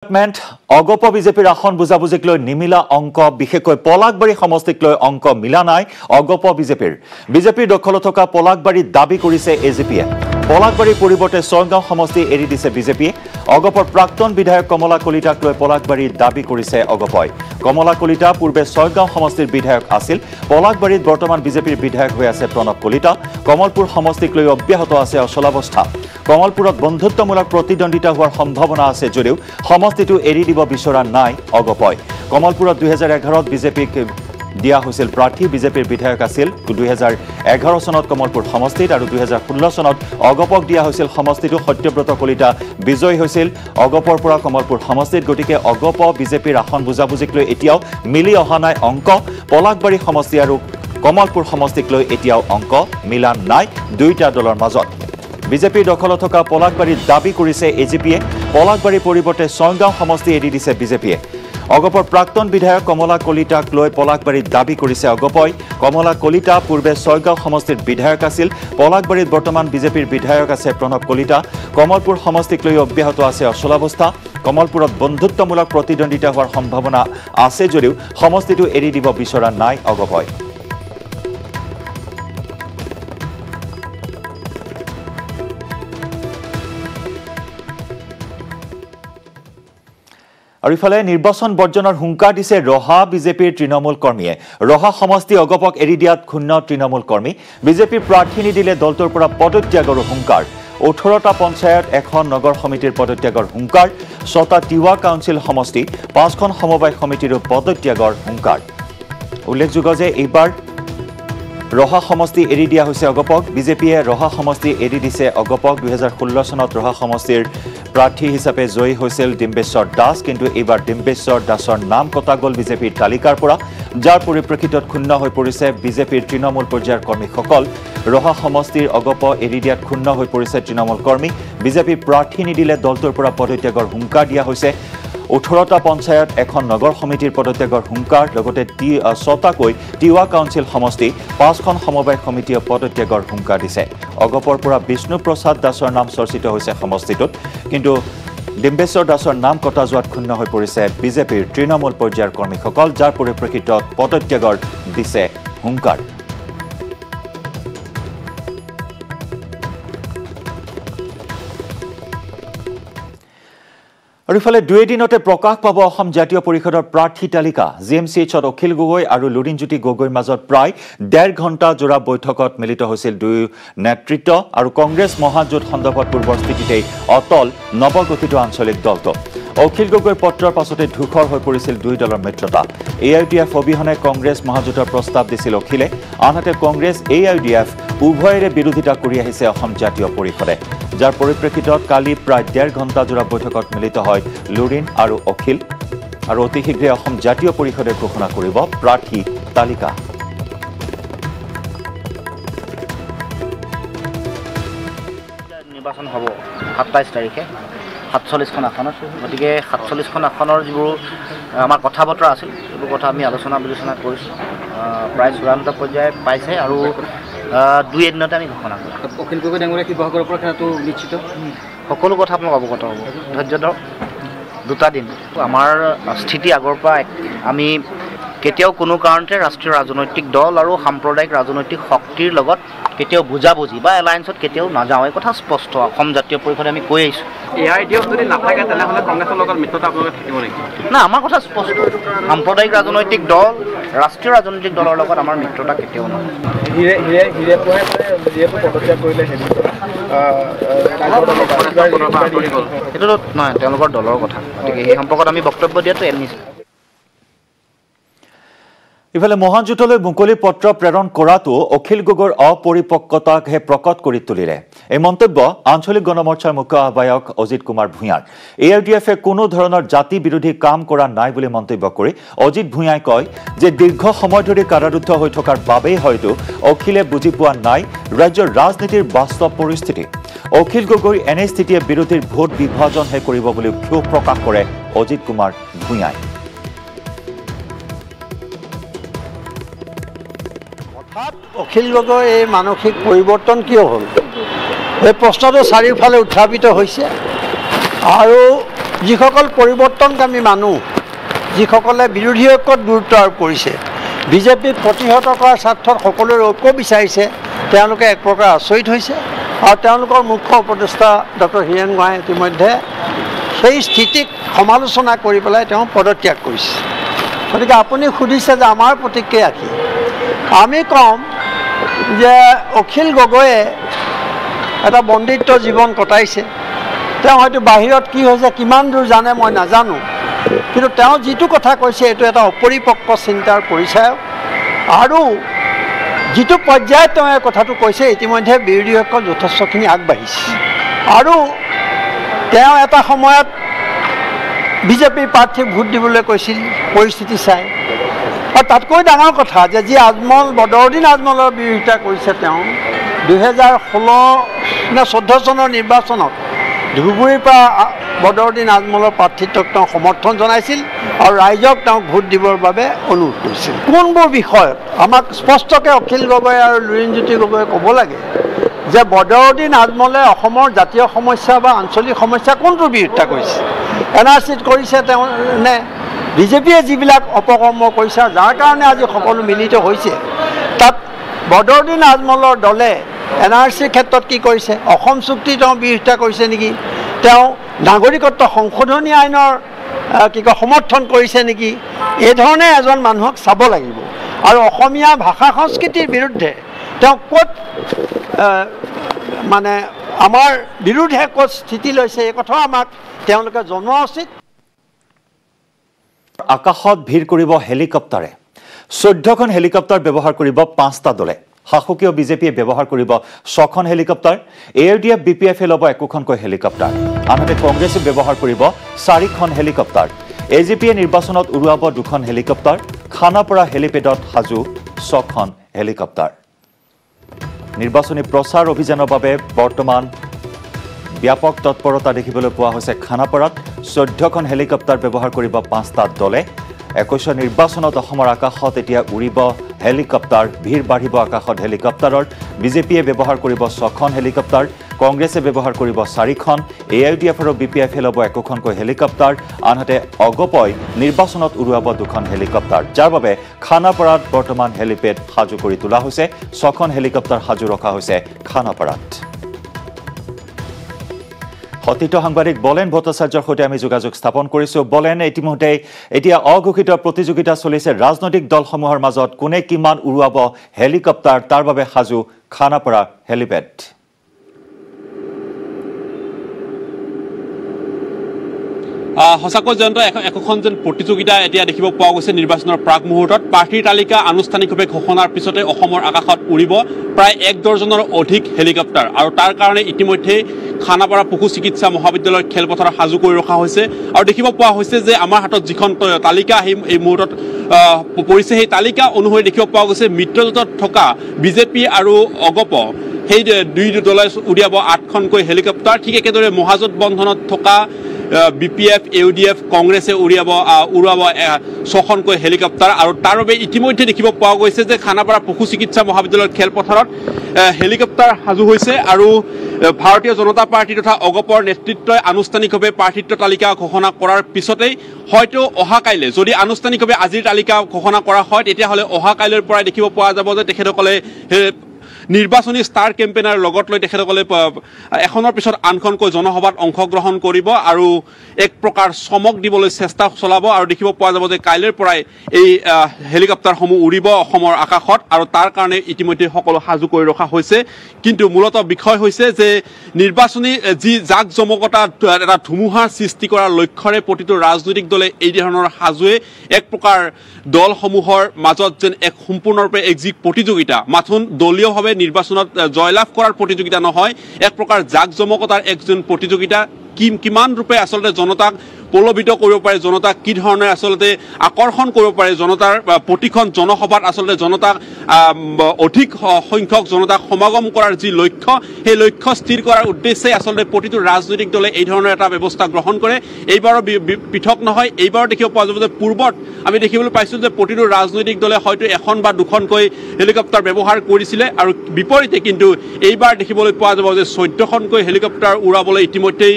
অগপ বিজেপিৰ আসন বুজাবুজিক লৈ নিমিলা অংক বিশেষকৈ পলাকবাৰী সমষ্টিক লৈ অংক মিলা নাই অগপ বিজেপিৰ দখলত থকা পলাকবাৰী দাবী কৰিছে এজিপিয়ে পলাকবাৰীৰ পৰিৱৰ্তে ছয়গাঁও সমষ্টি এৰি দিছে বিজেপিয়ে অগপৰ প্ৰাক্তন বিধায়ক কমলা কলিতাক লৈ পলাকবাৰীৰ দাবী কৰিছে অগপই কমলা কলিতা পূৰ্বে ছয়গাঁও সমষ্টিৰ বিধায়ক আছিল পলাকবাৰীত বৰ্তমান বিজেপিৰ বিধায়ক হৈ আছে প্ৰণৱ কলিতা কমলপুৰ সমষ্টিক লৈ অব্যাহত আছে অচলাৱস্থা কমলপুৰত বন্ধুত্বমূলক প্ৰতিদ্বন্দ্বিতা হোৱাৰ সম্ভাৱনা আছে যদিও সমষ্টিটো এৰি দিব বিচৰা নাই অগপই কমলপুৰত 2011ত বিজেপিক দিয়া হৈছিল প্ৰাৰ্থী বিজেপিৰ বিধায়ক আছিল 2011 চনত কমলপুৰ সমষ্টিত আৰু 2016 চনত অগপক দিয়া হৈছিল সমষ্টিটো সত্যব্ৰত কলিতা বিজয়ী হৈছিল অগপৰ পৰা কমলপুৰ সমষ্টিত গতিকে অগপ বিজেপিৰ আসন বুজাবুজিক লৈ এতিয়াও মিলি অহা নাই অংক পলাকবাৰী সমষ্টি আৰু কমলপুৰ সমষ্টিক লৈ এতিয়াও অংক মিলা নাই দুইটা দলৰ মাজত বিজেপিৰ দখলত থকা পলাকবাৰীৰ দাবী কৰিছে এজিপিয়ে পলাকবাৰীৰ পৰিৱৰ্তে ছয়গাঁও সমষ্টি এৰি দিছে বিজেপিয়ে অগপৰ প্ৰাক্তন বিধায়ক কমলা কলিতাক লৈ পলাকবাৰীত দাবী কৰিছে অগপই কমলা কলিতা পূৰ্বে ছয়গাঁও সমষ্টিৰ বিধায়ক আছিল পলাকবাৰীত বৰ্তমান বিজেপিৰ বিধায়ক আছে প্ৰণৱ কলিতা কমলপুৰ সমষ্টিক লৈ অব্যাহত আছে অচলাৱস্থা কমলপুৰত বন্ধুত্বমূলক প্ৰতিদ্বন্দ্বিতা হোৱাৰ সম্ভাৱনা আছে যদিও সমষ্টিটো এৰি দিব বিচৰা নাই অগপই আৰু ইফালে নিৰ্বাচন বৰ্জনৰ হুংকাৰ দিছে ৰহা বিজেপিৰ তৃণমূল কৰ্মীয়ে ৰহা সমষ্টি অগপক এৰি দিয়াত ক্ষুণ্ণ তৃণমূল কৰ্মী বিজেপিৰ প্ৰাৰ্থী নিদিলে দলটোৰ পৰা পদত্যাগৰ হুংকাৰ 18টা পঞ্চায়ত এখন নগৰ সমিতিৰ পদত্যাগৰ হুংকাৰ 6টা টিৱা কাউন্সিল সমষ্টি 5খন সমবায় সমিতিৰ পদত্যাগৰ হুংকাৰ উল্লেখযোগ্য যে এইবাৰ ৰহা সমষ্টি এৰি দিয়া হৈছে অগপক বিজেপিয়ে ৰহা সমষ্টি এৰি দিছে অগপক 2016 চনত ৰহা সমষ্টিৰ প্ৰাৰ্থী হিচাপে জয়ী হৈছিল ডিম্বেশ্বৰ দাস কিন্তু এইবাৰ ডিম্বেশ্বৰ দাসৰ নাম কটা গ'ল বিজেপিৰ তালিকাৰ পৰা যাৰ পৰিপ্ৰেক্ষিতত ক্ষুণ্ণ হৈ পৰিছে বিজেপিৰ তৃণমূল পৰ্যায়ৰ কৰ্মীসকল ৰহা সমষ্টিৰ অগপ এৰি দিয়াত ক্ষুণ্ণ হৈ পৰিছে তৃণমূল কৰ্মী বিজেপি প্ৰাৰ্থী নিদিলে দলটোৰ পৰা পদত্যাগৰ হুংকাৰ দিয়া হৈছে 18টা পঞ্চায়ত এখন নগৰ সমিতিৰ পদত্যাগৰ হুংকাৰ লগতে 6টাকৈ টিৱা কাউন্সিল সমষ্টি 5খন সমবায় সমিতিয়ে পদত্যাগৰ হুংকাৰ দিছে অগপৰ পৰা বিষ্ণু প্ৰসাদ দাসৰ নাম চৰ্চিত হৈছে সমষ্টিটোত কিন্তু ডিম্বেশ্বৰ দাসৰ নাম কটা যোৱাত ক্ষুণ্ণ হৈ পৰিছে বিজেপিৰ তৃণমূল পৰ্যায়ৰ কৰ্মীসকল যাৰ পৰিপ্ৰেক্ষিতত পদত্যাগৰ দিছে হুংকাৰ আৰু ইফালে দুই দিনতে প্ৰকাশ পাব অসম জাতীয় পৰিষদৰ প্ৰাৰ্থী তালিকা জিএমচিএইচত অখিল গগৈ আৰু লুৰিণজ্যোতি গগৈৰ মাজত প্ৰায় 1.5 ঘণ্টা জোৰা বৈঠকত মিলিত হৈছিল দুই নেতৃত্ব আৰু কংগ্ৰেছ মহাজোঁট সন্দৰ্ভত পূৰ্বৰ স্থিতিতেই অটল নৱগঠিত আঞ্চলিক দলটো অখিল গগৈৰ পত্ৰৰ পাছতে ধূসৰ হৈ পৰিছিল দুই দলৰ মিত্ৰতা এআইডিএফ অবিহনে কংগ্ৰেছ মহাজোঁটৰ প্ৰস্তাৱ দিছিল অখিলে আনহাতে কংগ্ৰেছ এআইডিএফ উভয়ৰে বিৰোধিতা কৰি আহিছে অসম জাতীয় পৰিষদে যাৰ পৰিপ্ৰেক্ষিতত কালি প্ৰায় 1.5 ঘণ্টা জোৰা বৈঠকত মিলিত হয় লুৰিণ আৰু অখিল আৰু অতি শীঘ্ৰে অসম জাতীয় পৰিষদে ঘোষণা কৰিব প্ৰাৰ্থী তালিকা নিৰ্বাচন হ'ব 27 তাৰিখে 47খন আসনত গতিকে 47খন আসনৰ যিবোৰ আমাৰ কথা বতৰা আছিল এইবোৰ কথা আমি আলোচনা বিলোচনা কৰিছোঁ প্ৰায় চূড়ান্ত পৰ্যায়ে পাইছে আৰু দুই এদিনতে আমি ঘোষণা কৰিম অখিল গগৈ ডাঙৰীয়া শিৱসাগৰৰ পৰা খেলাটো নিশ্চিত সকলো কথা আপোনাক অৱগত হ'ব ধৈৰ্য ধৰক দুটা দিন আমাৰ স্থিতি আগৰ পৰা আমি কেতিয়াও কোনো কাৰণতে ৰাষ্ট্ৰীয় ৰাজনৈতিক দল আৰু সাম্প্ৰদায়িক ৰাজনৈতিক শক্তিৰ লগত কেতিয়াও বুজাবুজি বা এলায়েন্সত কেতিয়াও নাযাওঁ এই কথা স্পষ্ট অসম জাতীয় পৰিষদে আমি কৈ আহিছোঁ এআইডিএফ যদি নাথাকে তেনেহ'লে কংগ্ৰেছৰ লগত মিত্ৰতা আপোনালোকে থাকিব নেকি না আমাৰ কথা স্পষ্ট সাম্প্ৰদায়িক ৰাজনৈতিক দল ৰাষ্ট্ৰীয় ৰাজনৈতিক দলৰ লগত আমাৰ মিত্ৰতা কেতিয়াও নহয় সেইটোতো নহয় তেওঁলোকৰ দলৰ কথা গতিকে সেই সম্পৰ্কত আমি বক্তব্য দিয়াটো এনিছিল ইফালে মহাজোঁটলৈ মুকলি পত্ৰ প্ৰেৰণ কৰাটো অখিল গগৈৰ অপৰিপক্কতাকহে প্ৰকট কৰি তুলিলে এই মন্তব্য আঞ্চলিক গণমৰ্চাৰ মুখ্য আহ্বায়ক অজিত কুমাৰ ভূঞাৰ এআইডিএফে কোনো ধৰণৰ জাতি বিৰোধী কাম কৰা নাই বুলি মন্তব্য কৰি অজিত ভূঞাই কয় যে দীৰ্ঘ সময় ধৰি কাৰাৰুদ্ধ হৈ থকাৰ বাবেই হয়তো অখিলে বুজি পোৱা নাই ৰাজ্যৰ ৰাজনীতিৰ বাস্তৱ পৰিস্থিতি অখিল গগৈৰ এনে স্থিতিয়ে বিৰোধীৰ ভোট বিভাজনহে কৰিব বুলি ক্ষোভ প্ৰকাশ কৰে অজিত কুমাৰ ভূঞাই অখিল গগৈ এই মানসিক পৰিৱৰ্তন কিয় হ'ল এই প্ৰশ্নটো চাৰিওফালে উত্থাপিত হৈছে আৰু যিসকল পৰিৱৰ্তনকামী মানুহ, যিসকলে বিৰোধী ঐক্যত গুৰুত্ব আৰোপ কৰিছে, বিজেপিক প্ৰতিহত কৰাৰ স্বাৰ্থত সকলোৰে ঐক্য বিচাৰিছে, তেওঁলোকে এক প্ৰকাৰ আচৰিত হৈছে। আৰু তেওঁলোকৰ মুখ্য উপদেষ্টা ডক্টৰ হীৰেণ গোহাঁয়ে ইতিমধ্যে সেই স্থিতিক সমালোচনা কৰি পেলাই তেওঁ পদত্যাগ কৰিছে। গতিকে আপুনি সুধিছে যে আমাৰ প্ৰতিক্ৰিয়া কি? আমি ক'ম যে অখিল গগৈয়ে এটা বন্দিত্ব জীৱন কটাইছে। তেওঁ হয়তো বাহিৰত কি হৈছে কিমান দূৰ জানে মই নাজানো, কিন্তু তেওঁ যিটো কথা কৈছে এইটো এটা অপৰিপক্ক চিন্তাৰ পৰিচয়। আৰু যিটো পৰ্যায়ত তেওঁ এই কথাটো কৈছে ইতিমধ্যে বিৰোধী ঐক্য যথেষ্টখিনি আগবাঢ়িছে। আৰু তেওঁ এটা সময়ত বিজেপিৰ প্ৰাৰ্থীক ভোট দিবলৈ কৈছিল পৰিস্থিতি চাই। আৰু তাতকৈ ডাঙৰ কথা যে যি আজমল বদৰুদ্দিন আজমলৰ বিৰোধিতা কৰিছে, তেওঁ 2016 নে 14 চনৰ নিৰ্বাচনত ধুবুৰীৰ পৰা বদৰুদ্দিন আজমলৰ প্ৰাৰ্থিত্বক তেওঁ সমৰ্থন জনাইছিল আৰু ৰাইজক তেওঁক ভোট দিবৰ বাবে অনুৰোধ কৰিছিল। কোনবোৰ বিষয়ত আমাক স্পষ্টকৈ অখিল গগৈ আৰু লুৰিণজ্যোতি গগৈয়ে ক'ব লাগে যে বদৰুদ্দিন আজমলে অসমৰ জাতীয় সমস্যা বা আঞ্চলিক সমস্যা কোনটোৰ বিৰোধিতা কৰিছে? NRCত কৰিছে তেওঁ নে বিজেপিয়ে যিবিলাক অপকৰ্ম কৰিছে যাৰ কাৰণে আজি সকলো মিলিত হৈছে, তাত বদৰুদ্দিন আজমলৰ দলে NRCৰ ক্ষেত্ৰত কি কৰিছে? অসম চুক্তি তেওঁ বিৰোধিতা কৰিছে নেকি? তেওঁ নাগৰিকত্ব সংশোধনী আইনৰ সমৰ্থন কৰিছে নেকি? এই ধৰণে এজন মানুহক চাব লাগিব। আৰু অসমীয়া ভাষা সংস্কৃতিৰ বিৰুদ্ধে তেওঁ ক'ত মানে আমাৰ বিৰুদ্ধে ক'ত স্থিতি লৈছে এই কথাও আমাক তেওঁলোকে জনোৱা উচিত। আকাশত ভিৰ কৰিব হেলিকপ্টাৰে। 14খন হেলিকপ্টাৰ ব্যৱহাৰ কৰিব 5টা দলে। শাসকীয় বিজেপিয়ে ব্যৱহাৰ কৰিব 6খন হেলিকপ্টাৰ। ARDF BPF ল'ব 1খনকৈ হেলিকপ্টাৰ। আনহাতে কংগ্ৰেছে ব্যৱহাৰ কৰিব 4খন হেলিকপ্টাৰ। AGPয়ে নিৰ্বাচনত উৰুৱাব 2খন হেলিকপ্টাৰ। খানাপাৰা হেলিপেডত সাজু 6খন হেলিকপ্টাৰ। নিৰ্বাচনী প্ৰচাৰ অভিযানৰ বাবে বৰ্তমান ব্যাপক তৎপৰতা দেখিবলৈ পোৱা হৈছে খানাপাৰাত। 14খন হেলিকপ্টাৰ ব্যৱহাৰ কৰিব 5টা দলে। 21 নিৰ্বাচনত অসমৰ আকাশত এতিয়া উৰিব হেলিকপ্টাৰ। ভিৰ বাঢ়িব আকাশত হেলিকপ্টাৰৰ। বিজেপিয়ে ব্যৱহাৰ কৰিব 6খন হেলিকপ্টাৰ। কংগ্ৰেছে ব্যৱহাৰ কৰিব 4খন। ARDF আৰু BPF ল'ব 1খনকৈ হেলিকপ্টাৰ। আনহাতে অগপই নিৰ্বাচনত উৰুৱাব 2খন হেলিকপ্টাৰ, যাৰ বাবে খানাপাৰাত বৰ্তমান হেলিপেড সাজু কৰি তোলা হৈছে। 6খন হেলিকপ্টাৰ সাজু ৰখা হৈছে খানাপাৰাত। সতীৰ্থ সাংবাদিক বলেন ভট্টাচাৰ্যৰ সৈতে আমি যোগাযোগ স্থাপন কৰিছোঁ। বলেন, ইতিমধ্যে এতিয়া অঘোষিত প্ৰতিযোগিতা চলিছে ৰাজনৈতিক দলসমূহৰ মাজত কোনে কিমান উৰুৱাব হেলিকপ্টাৰ, তাৰ বাবে সাজু খানাপাৰা হেলিপেড। সঁচাকৈ জয়ন্ত, একোখন যেন প্ৰতিযোগিতা এতিয়া দেখিব পোৱা গৈছে নিৰ্বাচনৰ প্ৰাক মুহূৰ্তত। প্ৰাৰ্থীৰ তালিকা আনুষ্ঠানিকভাৱে ঘোষণাৰ পিছতে অসমৰ আকাশত উৰিব প্ৰায় 1 ডজনৰ অধিক হেলিকপ্টাৰ। আৰু তাৰ কাৰণে ইতিমধ্যে খানাপাৰা পশু চিকিৎসা মহাবিদ্যালয়ৰ খেলপথাৰ সাজু কৰি ৰখা হৈছে। আৰু দেখিব পোৱা হৈছে যে আমাৰ হাতত যিখন তালিকা এই মুহূৰ্তত পৰিছে, সেই তালিকা অনুসৰি দেখিব পোৱা গৈছে মিত্ৰজোঁটত থকা বিজেপি আৰু অগপ সেই দুই দলে উলিয়াব 8খনকৈ হেলিকপ্টাৰ। ঠিক একেদৰে মহাজোঁট বন্ধনত থকা BPF, AUDF, কংগ্ৰেছে উৰুৱাব 6খনকৈ হেলিকপ্টাৰ। আৰু তাৰ বাবে ইতিমধ্যে দেখিব পোৱা গৈছে যে খানাপাৰা পশু চিকিৎসা মহাবিদ্যালয়ৰ খেলপথাৰত হেলিকপ্টাৰ সাজু হৈছে। আৰু ভাৰতীয় জনতা পাৰ্টি তথা অগপৰ নেতৃত্বই আনুষ্ঠানিকভাৱে প্ৰাৰ্থিত্ব তালিকা ঘোষণা কৰাৰ পিছতেই হয়তো অহা কাইলৈ, যদি আনুষ্ঠানিকভাৱে আজিৰ তালিকা ঘোষণা কৰা হয়, তেতিয়াহ'লে অহা কাইলৈৰ পৰাই দেখিব পোৱা যাব যে তেখেতসকলে নিৰ্বাচনী ষ্টাৰ কেম্পেইনাৰ লগত লৈ তেখেতসকলে এখনৰ পিছত আনখনকৈ জনসভাত অংশগ্ৰহণ কৰিব আৰু এক প্ৰকাৰ চমক দিবলৈ চেষ্টা চলাব। আৰু দেখিব পোৱা যাব যে কাইলৈৰ পৰাই এই হেলিকপ্টাৰসমূহ উৰিব অসমৰ আকাশত। আৰু তাৰ কাৰণে ইতিমধ্যে সকলো সাজু কৰি ৰখা হৈছে। কিন্তু মূলতঃ বিষয় হৈছে যে নিৰ্বাচনী যি জাক জমকতা এটা ধুমুহাৰ সৃষ্টি কৰাৰ লক্ষ্যৰে প্ৰতিটো ৰাজনৈতিক দলে এই ধৰণৰ সাজুৱে এক প্ৰকাৰ দলসমূহৰ মাজত যেন এক সম্পূৰ্ণৰূপে এক যি প্ৰতিযোগিতা, মাথোন দলীয়ভাৱে নিৰ্বাচনত জয়লাভ কৰাৰ প্ৰতিযোগিতা নহয়, এক প্ৰকাৰ জাক জমকতাৰ একজন প্ৰতিযোগিতা। কিমান ৰূপে আচলতে জনতাক প্ৰলোভিত কৰিব পাৰে, জনতাক কি ধৰণে আচলতে আকৰ্ষণ কৰিব পাৰে, জনতাৰ প্ৰতিখন জনসভাত আচলতে জনতাক অধিক সংখ্যক জনতাক সমাগম কৰাৰ যি লক্ষ্য সেই লক্ষ্য স্থিৰ কৰাৰ উদ্দেশ্যে আচলতে প্ৰতিটো ৰাজনৈতিক দলে এই ধৰণৰ এটা ব্যৱস্থা গ্ৰহণ কৰে এইবাৰৰ পৃথক নহয় এইবাৰ দেখিব পোৱা যাব যে পূৰ্বত আমি দেখিবলৈ পাইছোঁ যে প্ৰতিটো ৰাজনৈতিক দলে হয়তো এখন বা দুখনকৈ হেলিকপ্টাৰ ব্যৱহাৰ কৰিছিলে আৰু বিপৰীতে কিন্তু এইবাৰ দেখিবলৈ পোৱা যাব যে 14খনকৈ হেলিকপ্টাৰ উৰাবলৈ ইতিমধ্যেই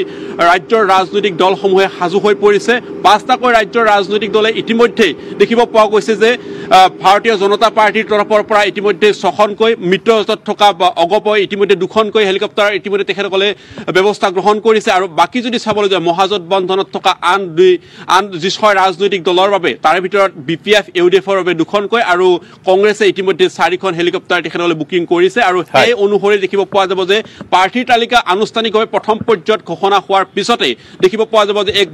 ৰাজ্যৰ ৰাজনৈতিক দলসমূহে সাজু হৈ পৰিছে 5টাকৈ ৰাজ্যৰ ৰাজনৈতিক দলে ইতিমধ্যেই দেখিব পোৱা গৈছে যে ভাৰতীয় জনতা পাৰ্টিৰ তৰফৰ পৰা ইতিমধ্যে 6খনকৈ মিত্ৰজোঁটত থকা অগপই ইতিমধ্যে 2খনকৈ হেলিকপ্টাৰ ইতিমধ্যে তেখেতসকলে ব্যৱস্থা গ্ৰহণ কৰিছে আৰু বাকী যদি চাবলৈ যায় মহাজোঁটবন্ধনত থকা আন যি 6 ৰাজনৈতিক দলৰ বাবে তাৰে ভিতৰত BPF UDFৰ বাবে 2খনকৈ আৰু কংগ্ৰেছে ইতিমধ্যে 4খন হেলিকপ্টাৰ তেখেতসকলে বুকিং কৰিছে আৰু এই অনুসৰি দেখিব পোৱা যাব যে পাৰ্টিৰ তালিকা আনুষ্ঠানিকভাৱে প্ৰথম পৰ্যায়ত ঘোষণা হোৱাৰ পিছতে দেখিব পোৱা যাব যে এক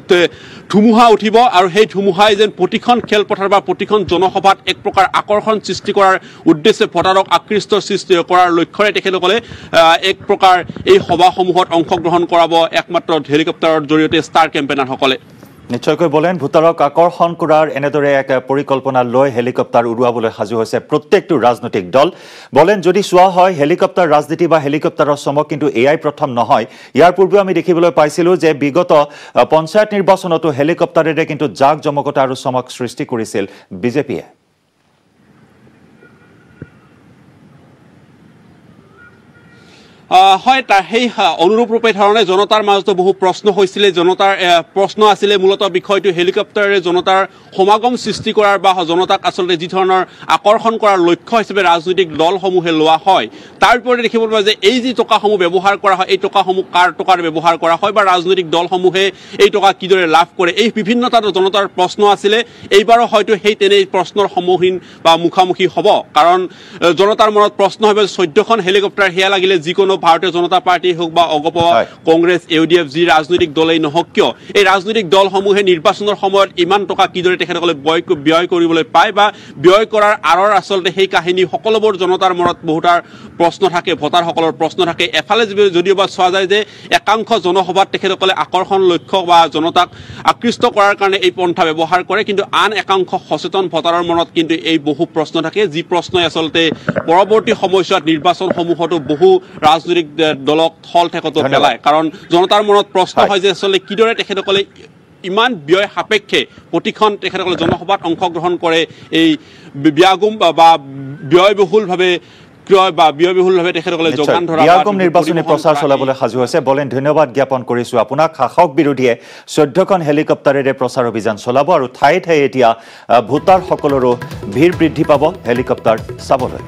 ধুমুহা উঠিব আৰু সেই ধুমুহাই যেন প্ৰতিখন খেলপথাৰ বা প্ৰতিখন জনসভাত এক প্ৰকাৰ আকৰ্ষণ সৃষ্টি কৰাৰ উদ্দেশ্যে ভোটাৰক আকৃষ্ট সৃষ্টি কৰাৰ লক্ষ্যৰে তেখেতসকলে এক প্ৰকাৰ এই সভাসমূহত অংশগ্ৰহণ কৰাব একমাত্ৰ হেলিকপ্টাৰৰ জৰিয়তে ষ্টাৰ কেম্পেইনাৰসকলে নিশ্চয়কৈ বলেন ভোটাৰক আকৰ্ষণ কৰাৰ এনেদৰে এক পৰিকল্পনা লৈ হেলিকপ্টাৰ উৰুৱাবলৈ সাজু হৈছে প্ৰত্যেকটো ৰাজনৈতিক দল বলেন যদি চোৱা হয় হেলিকপ্টাৰ ৰাজনীতি বা হেলিকপ্টাৰৰ চমক কিন্তু এআই প্ৰথম নহয় ইয়াৰ পূৰ্বে আমি দেখিবলৈ পাইছিলোঁ যে বিগত পঞ্চায়ত নিৰ্বাচনতো হেলিকপ্টাৰেৰে কিন্তু জাক জমকতা আৰু চমক সৃষ্টি কৰিছিল বিজেপিয়ে হয় তাৰ সেই অনুৰূপ ৰূপে ধৰণে জনতাৰ মাজতো বহু প্ৰশ্ন হৈছিলে জনতাৰ প্ৰশ্ন আছিলে মূলত বিষয়টো হেলিকপ্টাৰেৰে জনতাৰ সমাগম সৃষ্টি কৰাৰ বা জনতাক আচলতে যি ধৰণৰ আকৰ্ষণ কৰাৰ লক্ষ্য হিচাপে ৰাজনৈতিক দলসমূহে লোৱা হয় তাৰ ওপৰতে দেখিব পোৱা যে এই যি টকাসমূহ ব্যৱহাৰ কৰা হয় এই টকাসমূহ কাৰ টকাৰ ব্যৱহাৰ কৰা হয় বা ৰাজনৈতিক দলসমূহে এই টকা কিদৰে লাভ কৰে এই বিভিন্নতা জনতাৰ প্ৰশ্ন আছিলে এইবাৰো হয়তো সেই তেনে প্ৰশ্নৰ সন্মুখীন বা মুখামুখি হ'ব কাৰণ জনতাৰ মনত প্ৰশ্ন হবে 14খন হেলিকপ্টাৰ হেয়া লাগিলে যিকোনো ভাৰতীয় জনতা পাৰ্টি হোক বা অগপ কংগ্ৰেছ UDF যি ৰাজনৈতিক দলেই নহওক কিয় এই ৰাজনৈতিক দলসমূহে নিৰ্বাচনৰ সময়ত ইমান টকা কিদৰে তেখেতসকলে ব্যয় কৰিবলৈ পায় বা ব্যয় কৰাৰ আঁৰৰ আচলতে সেই কাহিনী সকলোবোৰ জনতাৰ মনত বহুতাৰ প্ৰশ্ন থাকে ভোটাৰসকলৰ প্ৰশ্ন থাকে এফালে যদিও বা চোৱা যায় যে একাংশ জনসভাত তেখেতসকলে আকৰ্ষণ লক্ষ্য বা জনতাক আকৃষ্ট কৰাৰ কাৰণে এই পন্থা ব্যৱহাৰ কৰে কিন্তু আন একাংশ সচেতন ভোটাৰৰ মনত কিন্তু এই বহু প্ৰশ্ন থাকে যি প্ৰশ্নই আচলতে পৰৱৰ্তী সময়ছোৱাত নিৰ্বাচনসমূহতো বহু ৰাজনৈতিক দলক থল ঠেকত পেলায় কাৰণ জনতাৰ মনত প্ৰশ্ন হয় যে আচলতে কিদৰে তেখেতসকলে ইমান ব্যয় সাপেক্ষে প্ৰতিখন তেখেতসকলে জনসভাত অংশগ্ৰহণ কৰে এই ব্যাগুম বা ব্যয়বহুলভাৱে নিৰ্বাচনী প্ৰচাৰ চলাবলৈ সাজু হৈছে বলেন ধন্যবাদ জ্ঞাপন কৰিছো আপোনাক শাসক বিৰোধীয়ে 14খন হেলিকপ্টাৰেৰে প্ৰচাৰ অভিযান চলাব আৰু ঠায়ে ঠায়ে এতিয়া ভোটাৰসকলৰো ভিৰ বৃদ্ধি পাব হেলিকপ্টাৰ চাবলৈ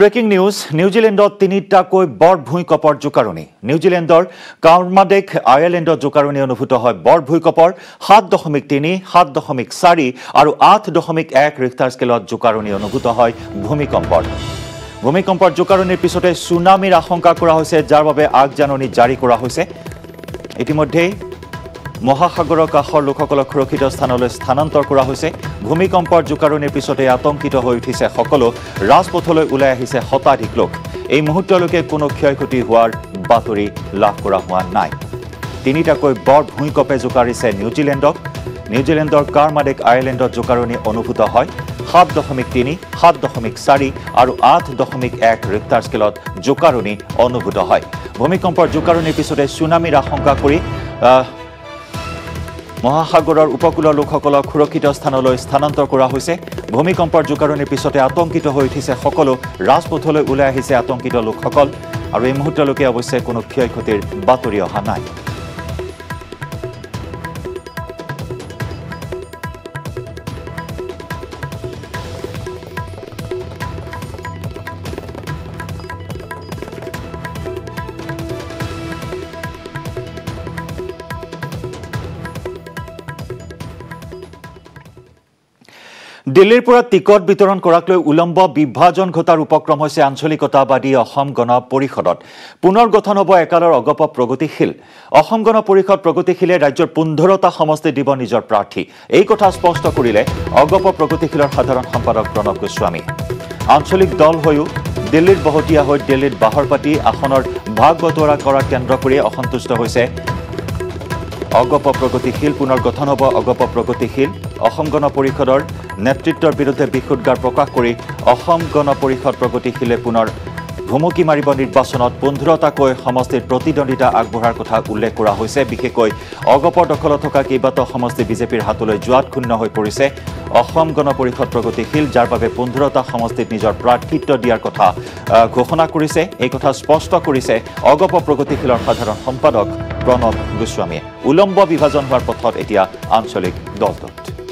ব্ৰেকিং নিউজ নিউজিলেণ্ডত 3টাকৈ বৰ ভূঁইকঁপৰ জোকাৰণি নিউজিলেণ্ডৰ কাৰ্মাডেক আয়াৰলেণ্ডত জোকাৰণি অনুভূত হয় বৰ ভূঁইকঁপৰ 7.3 7.4 আৰু 8.1 ৰিক্টাৰ স্কেলত জোকাৰণি অনুভূত হয় ভূমিকম্পৰ জোকাৰণিৰ পিছতে সুনামিৰ আশংকা কৰা হৈছে যাৰ বাবে আগজাননী জাৰি কৰা হৈছে ইতিমধ্যে মহাসাগৰৰ কাষৰ লোকসকলক সুৰক্ষিত স্থানলৈ স্থানান্তৰ কৰা হৈছে ভূমিকম্পৰ জোকাৰণিৰ পিছতে আতংকিত হৈ উঠিছে সকলো ৰাজপথলৈ ওলাই আহিছে শতাধিক লোক এই মুহূৰ্তলৈকে কোনো ক্ষয়ক্ষতি হোৱাৰ বাতৰি লাভ কৰা হোৱা নাই 3টাকৈ বৰ ভূঁইকঁপে জোকাৰিছে নিউজিলেণ্ডৰ কাৰ্মাডেক আয়াৰলেণ্ডত জোকাৰণি অনুভূত হয় 7.3 7.4 আৰু 8.1 ৰিক্টাৰ স্কেলত জোকাৰণি অনুভূত হয় ভূমিকম্পৰ জোকাৰণিৰ পিছতে সুনামিৰ আশংকা কৰি মহাসাগৰৰ উপকূলৰ লোকসকলক সুৰক্ষিত স্থানলৈ স্থানান্তৰ কৰা হৈছে ভূমিকম্পৰ জোকাৰণিৰ পিছতে আতংকিত হৈ উঠিছে সকলো ৰাজপথলৈ ওলাই আহিছে আতংকিত লোকসকল আৰু এই মুহূৰ্তলৈকে অৱশ্যে কোনো ক্ষয়ক্ষতিৰ বাতৰি অহা নাই দিল্লীৰ পৰা টিকট বিতৰণ কৰাক লৈ উলম্ব বিভাজন ঘটাৰ উপক্ৰম হৈছে আঞ্চলিকতাবাদী অসম গণ পৰিষদত পুনৰ গঠন হ'ব একালৰ অগপ প্ৰগতিশীল অসম গণ পৰিষদ প্ৰগতিশীলে ৰাজ্যৰ 15টা সমষ্টি দিব নিজৰ প্ৰাৰ্থী এই কথা স্পষ্ট কৰিলে অগপ প্ৰগতিশীলৰ সাধাৰণ সম্পাদক প্ৰণৱ গোস্বামী আঞ্চলিক দল হৈও দিল্লীৰ বহতীয়া হৈ দিল্লীত বাহৰ পাতি আসনৰ ভাগ বতৰা কৰাৰ কেন্দ্ৰ কৰি অসন্তুষ্ট হৈছে অগপ প্ৰগতিশীল পুনৰ গঠন হ'ব অগপ প্ৰগতিশীল অসম গণ পৰিষদৰ নেতৃত্বৰ বিৰুদ্ধে বিক্ষোভগাৰ প্ৰকাশ কৰি অসম গণ পৰিষদ প্ৰগতিশীলে পুনৰ ভুমুকি মাৰিব নিৰ্বাচনত 15টাকৈ সমষ্টিৰ প্ৰতিদ্বন্দ্বিতা আগবঢ়াৰ কথা উল্লেখ কৰা হৈছে বিশেষকৈ অগপৰ দখলত থকা কেইবাটাও সমষ্টি বিজেপিৰ হাতলৈ যোৱাত ক্ষুণ্ণ হৈ পৰিছে অসম গণ পৰিষদ প্ৰগতিশীল যাৰ বাবে 15টা সমষ্টিত নিজৰ প্ৰাৰ্থিত্ব দিয়াৰ কথা ঘোষণা কৰিছে এই কথা স্পষ্ট কৰিছে অগপ প্ৰগতিশীলৰ সাধাৰণ সম্পাদক প্ৰণৱ গোস্বামীয়ে উলম্ব বিভাজন হোৱাৰ পথত এতিয়া আঞ্চলিক দলটোত